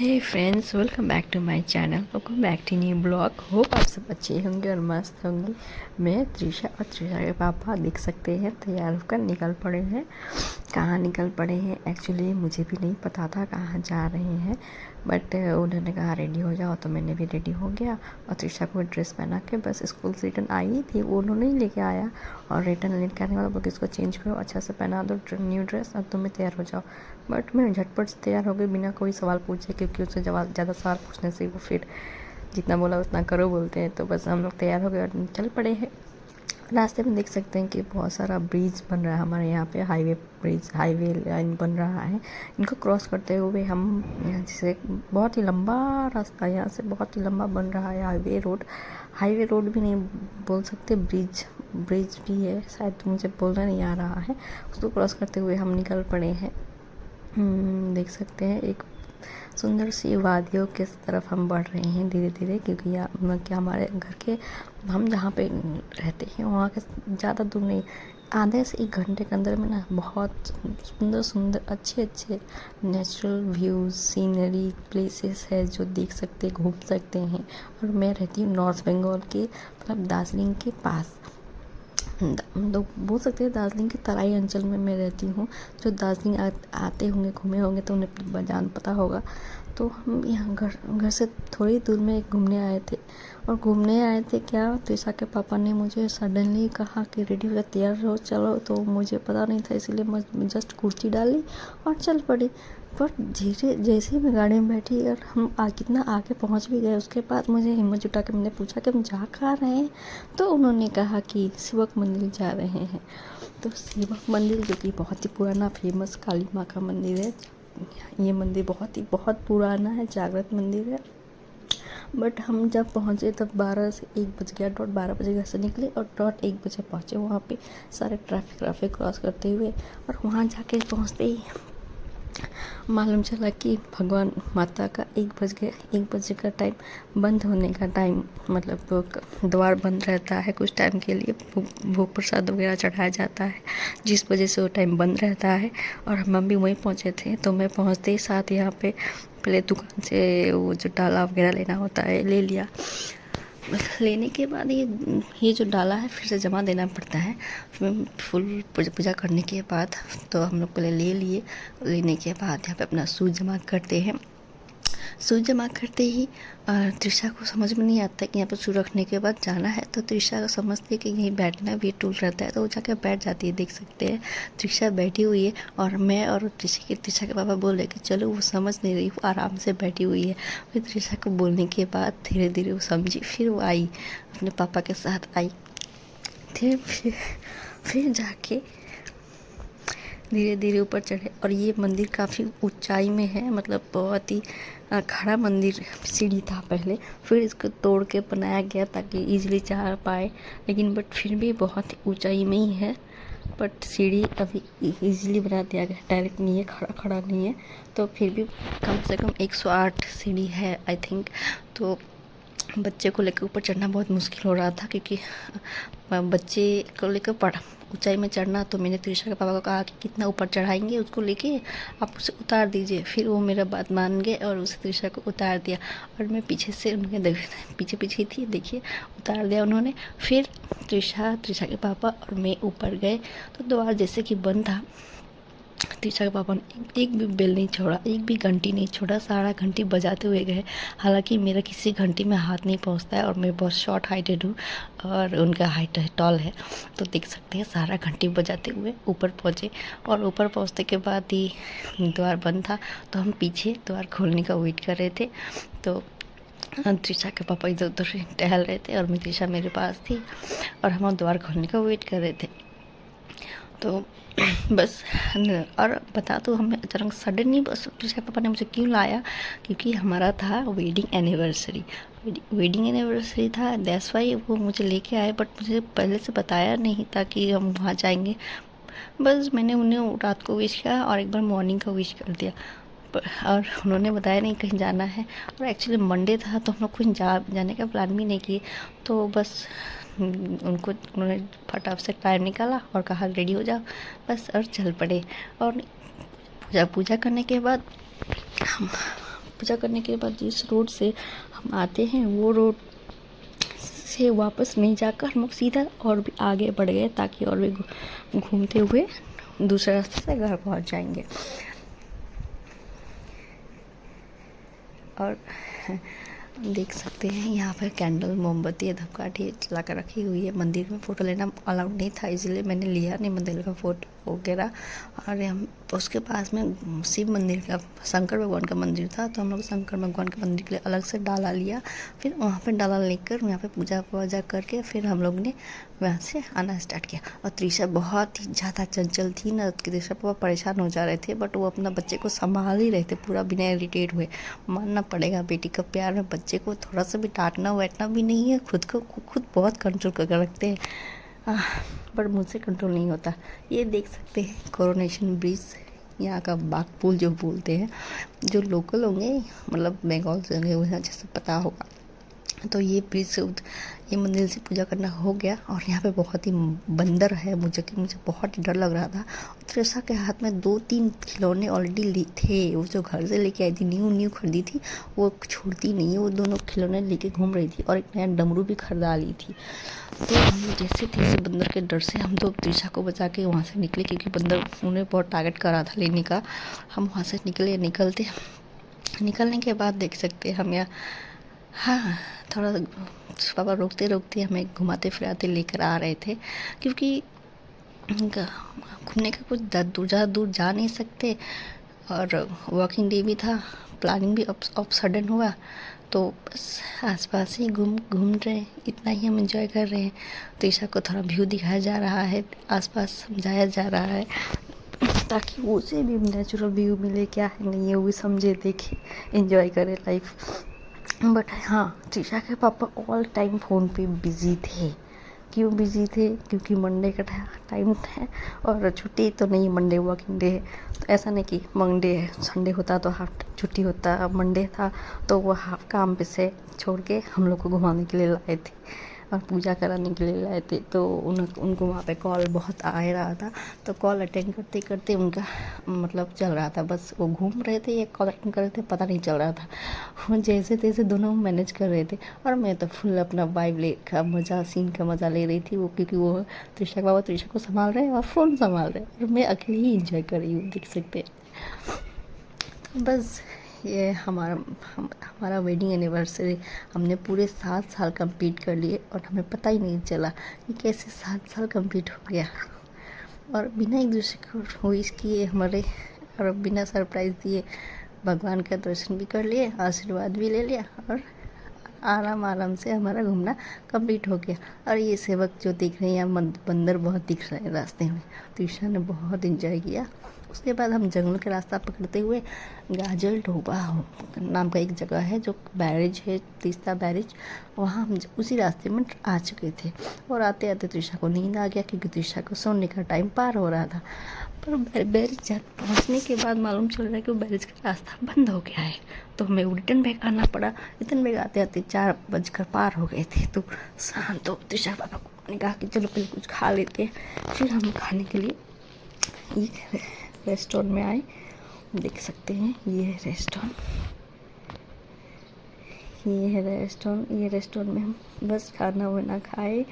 Hey friends, welcome back to my channel. Welcome back to new blog. Hope आप सब अच्छे होंगे और मस्त होंगे। मैं त्रिशा और त्रिशा के पापा देख सकते हैं तैयार होकर निकल पड़े हैं। कहाँ निकल पड़े हैं एक्चुअली मुझे भी नहीं पता था कहाँ जा रहे हैं, बट उन्होंने कहा रेडी हो जाओ, तो मैंने भी रेडी हो गया और त्रिशा को ड्रेस पहना के बस स्कूल से रिटर्न आई थी। वो उन्होंने ही लेके आया और रिटर्न लेट करने वाला बोल इसको चेंज करो, अच्छा से पहना दो न्यू ड्रेस और तुम्हें तैयार हो जाओ। बट मैं झटपट से तैयार हो गई बिना कोई सवाल पूछे, क्योंकि उससे ज़्यादा सवाल पूछने से वो फिर जितना बोला उतना करो बोलते हैं। तो बस हम लोग तैयार हो गए और चल पड़े हैं। रास्ते में देख सकते हैं कि बहुत सारा ब्रिज बन रहा है हमारे यहाँ पे, हाईवे लाइन बन रहा है। इनको क्रॉस करते हुए हम यहाँ से बहुत ही लंबा रास्ता, यहाँ से बहुत ही लंबा बन रहा है हाईवे रोड भी नहीं बोल सकते, ब्रिज भी है शायद, मुझे बोलना नहीं आ रहा है। उसको क्रॉस करते हुए हम निकल पड़े हैं। देख सकते हैं एक सुंदर सी वादियों के तरफ हम बढ़ रहे हैं धीरे धीरे, क्योंकि यहाँ क्या हमारे घर के हम जहाँ पे रहते हैं वहाँ के ज़्यादा दूर नहीं, आधे से 1 घंटे के अंदर में ना बहुत सुंदर अच्छे नेचुरल व्यूज़ सीनरी प्लेसेस है जो देख सकते घूम सकते हैं। और मैं रहती हूँ नॉर्थ बंगाल के मतलब दार्जिलिंग के पास, तो बोल सकते हैं दार्जिलिंग के तराई अंचल में मैं रहती हूँ। जो दार्जिलिंग आते होंगे घूमे होंगे तो उन्हें जान पता होगा। तो हम यहाँ घर से थोड़ी दूर में घूमने आए थे क्या, त्रिशा के पापा ने मुझे सडनली कहा कि रेडी हो तैयार हो चलो। तो मुझे पता नहीं था, इसलिए मैं जस्ट कुर्ती डाली और चल पड़ी। पर जैसे ही मैं गाड़ी में बैठी और हम कितना आगे पहुंच भी गए, उसके बाद मुझे हिम्मत जुटा के मैंने पूछा कि हम जा कहाँ रहे हैं। तो उन्होंने कहा कि शिवक मंदिर जा रहे हैं। तो शिवक मंदिर जो कि बहुत ही पुराना फेमस काली माँ का मंदिर है। ये मंदिर बहुत पुराना है, जागृत मंदिर है। बट हम जब पहुँचे तब 12 से 1 बज गया, डॉट 12 बजे घर से निकले और डॉट 1 बजे पहुँचे वहाँ पे सारे ट्रैफिक क्रॉस करते हुए। और वहाँ जाके पहुँचते ही मालूम चला कि भगवान माता का 1 बजे का टाइम बंद होने का टाइम, मतलब द्वार बंद रहता है कुछ टाइम के लिए, भोग प्रसाद वगैरह चढ़ाया जाता है, जिस वजह से वो टाइम बंद रहता है। और हम भी वहीं पहुँचे थे। तो मैं पहुँचते ही साथ यहाँ पे पहले दुकान से वो जो डाला वगैरह लेना होता है ले लिया। लेने के बाद ये जो डाला है फिर से जमा देना पड़ता है। फिर फुल पूजा करने के बाद तो हम लोग पहले लेने के बाद यहाँ पे अपना सूद जमा करते हैं। सूद जमा करते ही त्रिशा को समझ में नहीं आता कि यहाँ पर सूद रखने के बाद जाना है। तो त्रिशा को समझती है कि यहीं बैठना भी टूल रहता है, तो वो जाकर बैठ जाती है। देख सकते हैं त्रिशा बैठी हुई है और मैं और त्रिशा के पापा बोल रहे कि चलो, वो समझ नहीं रही, वो आराम से बैठी हुई है। फिर त्रिशा को बोलने के बाद धीरे धीरे वो समझी, फिर वो आई अपने पापा के साथ आई। फिर जाके धीरे धीरे ऊपर चढ़े। और ये मंदिर काफ़ी ऊंचाई में है, मतलब बहुत ही खड़ा मंदिर, सीढ़ी था पहले, फिर इसको तोड़ के बनाया गया ताकि इजीली चढ़ पाए, लेकिन बट फिर भी बहुत ही ऊंचाई में ही है। बट सीढ़ी अभी इजीली बना दिया गया, डायरेक्ट नहीं है, खड़ा नहीं है। तो फिर भी कम से कम 108 सीढ़ी है आई थिंक। तो बच्चे को लेकर ऊपर चढ़ना बहुत मुश्किल हो रहा था, क्योंकि बच्चे को लेकर ऊंचाई में चढ़ना। तो मैंने त्रिशा के पापा को कहा कि कितना ऊपर चढ़ाएंगे उसको लेके, आप उसे उतार दीजिए। फिर वो मेरा बात मान गए और उसे त्रिशा को उतार दिया। और मैं पीछे से उनके पीछे ही थी, देखिए उतार दिया उन्होंने। फिर त्रिशा के पापा और मैं ऊपर गए तो द्वार जैसे कि बंद था। त्रिशा के पापा ने एक भी बेल नहीं छोड़ा, एक भी घंटी नहीं छोड़ा, सारा घंटी बजाते हुए गए। हालांकि मेरा किसी घंटी में हाथ नहीं पहुंचता है और मैं बहुत शॉर्ट हाइटेड हूँ और उनका हाइट टॉल है। तो देख सकते हैं सारा घंटी बजाते हुए ऊपर पहुँचे। और ऊपर पहुँचने के बाद ही द्वार बंद था, तो हम पीछे द्वार खोलने का वेट कर रहे थे। तो त्रिशा के पापा इधर उधर टहल रहे थे और मैं त्रिशा मेरे पास थी और हम द्वार खोलने का वेट कर रहे थे। तो बस, और बता तो हमें अचानक सडनली बस त्रिशा पापा ने मुझे क्यों लाया, क्योंकि हमारा था वेडिंग एनिवर्सरी था, दैट्स वाई वो मुझे लेके आए। बट मुझे पहले से बताया नहीं था कि हम वहाँ जाएंगे। बस मैंने उन्हें रात को विश किया और एक बार मॉर्निंग का विश कर दिया, और उन्होंने बताया नहीं कहीं जाना है। और एक्चुअली मंडे था तो हम लोग कहीं जाने का प्लान भी नहीं किए। तो बस उन्होंने फटाफट से टाइम निकाला और कहा रेडी हो जाओ, बस, और चल पड़े। और पूजा करने के बाद हम पूजा करने के बाद जिस रोड से हम आते हैं वो रोड से वापस नहीं जाकर हम लोग सीधा और भी आगे बढ़ गए ताकि और भी घूमते हुए दूसरे रास्ते से घर पहुंच जाएंगे। और देख सकते हैं यहाँ पर कैंडल, मोमबत्ती, धूपकाठी जला कर रखी हुई है। मंदिर में फ़ोटो लेना अलाउड नहीं था, इसलिए मैंने लिया नहीं मंदिर का फ़ोटो वगैरह। और हम उसके पास में शिव मंदिर का, शंकर भगवान का मंदिर था, तो हम लोग शंकर भगवान के मंदिर के लिए अलग से डाला लिया। फिर वहाँ पे डाला लेकर यहाँ पे पूजा वूजा करके फिर हम लोग ने वहाँ से आना स्टार्ट किया। और त्रिशा बहुत ही ज़्यादा चंचल थी ना, त्रिशा पापा परेशान हो जा रहे थे, बट वो अपना बच्चे को संभाल ही रहे थे पूरा बिना इरिटेट हुए। मानना पड़ेगा बेटी का प्यार में बच्चे को थोड़ा सा भी डांटना वैटना भी नहीं है, खुद बहुत कंट्रोल करके रखते हैं, पर मुझसे कंट्रोल नहीं होता। ये देख सकते हैं कोरोनेशन ब्रिज, यहाँ का बागपुल जो बोलते हैं, जो लोकल होंगे मतलब बंगाल से गए हुए हैं जैसे पता होगा। तो ये ब्रिज से ये मंदिर से पूजा करना हो गया। और यहाँ पे बहुत ही बंदर है, मुझे बहुत ही डर लग रहा था। त्रिशा के हाथ में 2-3 खिलौने ऑलरेडी थे, वो जो घर से लेके आई थी, न्यू खरीदी थी, वो छोड़ती नहीं है, वो दोनों खिलौने लेके घूम रही थी। और एक नया डमरू भी खरीदा ली थी। तो हम जैसे थे बंदर के डर से हम तो त्रिशा को बचा के वहाँ से निकले, क्योंकि बंदर उन्हें बहुत टारगेट करा था लेने का। हम वहाँ से निकलने के बाद देख सकते हैं हम यहाँ, हाँ, थोड़ा पापा रोकते हमें घुमाते फिराते लेकर आ रहे थे, क्योंकि घूमने का कुछ ज़्यादा दूर जा नहीं सकते। और वर्किंग डे भी था, प्लानिंग भी ऑफ सडन हुआ, तो बस आसपास ही घूम रहे हैं, इतना ही हम एंजॉय कर रहे हैं। तो ईशा को थोड़ा व्यू दिखाया जा रहा है, आसपास समझाया जा रहा है, ताकि उसे भी नेचुरल व्यू मिले, क्या है नहीं है वो भी समझे, देखे, एंजॉय करे लाइफ। बट हाँ, त्रिशा के पापा ऑल टाइम फ़ोन पे बिज़ी थे। क्यों बिज़ी थे? क्योंकि मंडे का टाइम है और छुट्टी तो नहीं, मंडे वर्किंग डे है। तो ऐसा नहीं कि मंडे है, संडे होता तो हाफ छुट्टी होता, मंडे था तो वो हाफ काम पे से छोड़ के हम लोग को घुमाने के लिए लाए थे और पूजा कराने के लिए लाए थे। तो उनको वहाँ पे कॉल बहुत आ रहा था, तो कॉल अटेंड करते करते उनका मतलब चल रहा था, बस वो घूम रहे थे या कॉल अटेंड कर रहे थे पता नहीं चल रहा था। वो जैसे तैसे दोनों मैनेज कर रहे थे और मैं तो फुल अपना सीन का मज़ा ले रही थी। वो क्योंकि वो त्रिशा को संभाल रहे हैं और फ़ोन संभाल रहे हैं और मैं अकेले ही इंजॉय कर रही हूँ, देख सकते हैं। तो बस ये हमारा वेडिंग एनिवर्सरी हमने पूरे 7 साल कंप्लीट कर लिए और हमें पता ही नहीं चला कि कैसे 7 साल कंप्लीट हो गया। और बिना एक दूसरे को विश किए हमारे, और बिना सरप्राइज़ दिए भगवान का दर्शन भी कर लिए, आशीर्वाद भी ले लिया और आराम से हमारा घूमना कंप्लीट हो गया। और ये सेवक जो दिख रहे हैं, बंदर बहुत दिख रहे हैं रास्ते में, तो ईशा ने बहुत इंजॉय किया। उसके बाद हम जंगल का रास्ता पकड़ते हुए गाजल ढोबा नाम का एक जगह है जो बैरेज है, तीस्ता बैरेज, वहाँ हम उसी रास्ते में आ चुके थे। और आते आते त्रिशा को नींद आ गया, क्योंकि त्रिशा को सोने का टाइम पार हो रहा था। पर बैरेज पहुँचने के बाद मालूम चल रहा है कि वो बैरेज का रास्ता बंद हो गया है, तो हमें रिटर्न बैक आना पड़ा। रिटर्न बैक आते आते 4 बजकर पार हो गए थे। तो शांत तो त्रिशा पापा को ने कहा कि चलो पहले कुछ खा लेते हैं, फिर हम खाने के लिए ये रेस्टोरेंट में आए। देख सकते हैं ये है रेस्टोरेंट, ये रेस्टोरेंट में हम बस खाना वाना खाए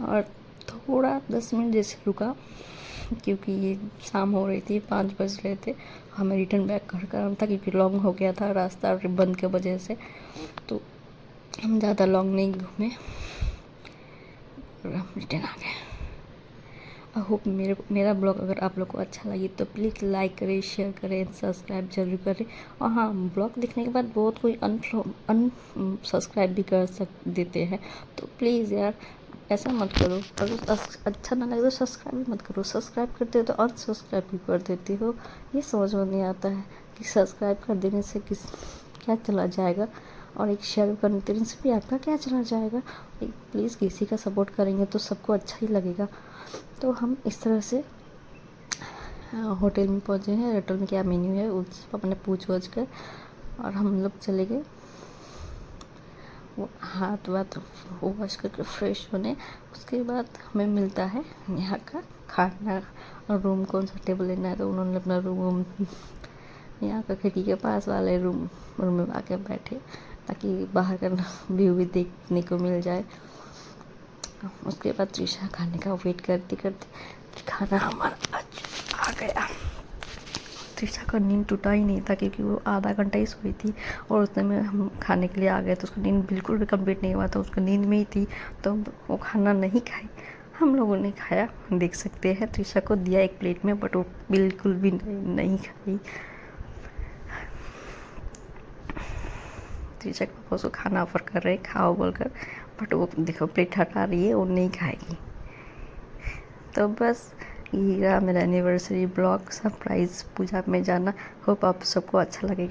और थोड़ा 10 मिनट जैसे रुका, क्योंकि ये शाम हो रही थी, 5 बज रहे थे, हमें रिटर्न बैक करना था, क्योंकि लॉन्ग हो गया था रास्ता बंद के वजह से। तो हम ज़्यादा लॉन्ग नहीं घूमे और हम रिटर्न आ गए। आई होप मेरा ब्लॉग अगर आप लोग को अच्छा लगे तो प्लीज़ लाइक करें, शेयर करें, सब्सक्राइब जरूर करें। और हाँ, ब्लॉग देखने के बाद बहुत कोई सब्सक्राइब भी देते हैं, तो प्लीज़ यार ऐसा मत करो। अगर अच्छा ना लगे तो सब्सक्राइब भी मत करो, सब्सक्राइब करते हो तो अनसब्सक्राइब भी कर देती हो। ये समझ में नहीं आता है कि सब्सक्राइब कर देने से क्या चला जाएगा, और एक शेयर कर देने से भी आपका क्या चला जाएगा। प्लीज़ किसी का सपोर्ट करेंगे तो सबको अच्छा ही लगेगा। तो हम इस तरह से होटल में पहुँचे हैं। होटल में क्या मेन्यू है उस अपने पूछ कर, और हम लोग चले गए वो हाथ वॉश करके फ्रेश होने। उसके बाद हमें मिलता है यहाँ का खाना और रूम, कौन सा टेबल लेना है, तो उन्होंने अपना रूम यहाँ का खिड़की के पास वाले रूम में आके बैठे ताकि बाहर का व्यू भी देखने को मिल जाए। उसके बाद त्रिशा खाने का वेट करते करते खाना हमारा आ गया। त्रिशा का नींद टूटा ही नहीं था क्योंकि वो आधा घंटा ही सोई थी और उतने में हम खाने के लिए आ गए तो उसका नींद बिल्कुल भी कंप्लीट नहीं हुआ था। उसका नींद में ही थी तो वो खाना नहीं खाई। हम लोगों ने खाया, देख सकते हैं। त्रिशा को दिया एक प्लेट में बट वो बिल्कुल भी नहीं खाई। त्रिशा के पापा उसको खाना ऑफर कर रहे खाओ बोलकर, बट वो देखो प्लेट हटा रही है, वो नहीं खाएगी। तो बस ये रहा मेरा एनिवर्सरी ब्लॉग, सरप्राइज़ पूजा में जाना। होप आप सबको अच्छा लगेगा।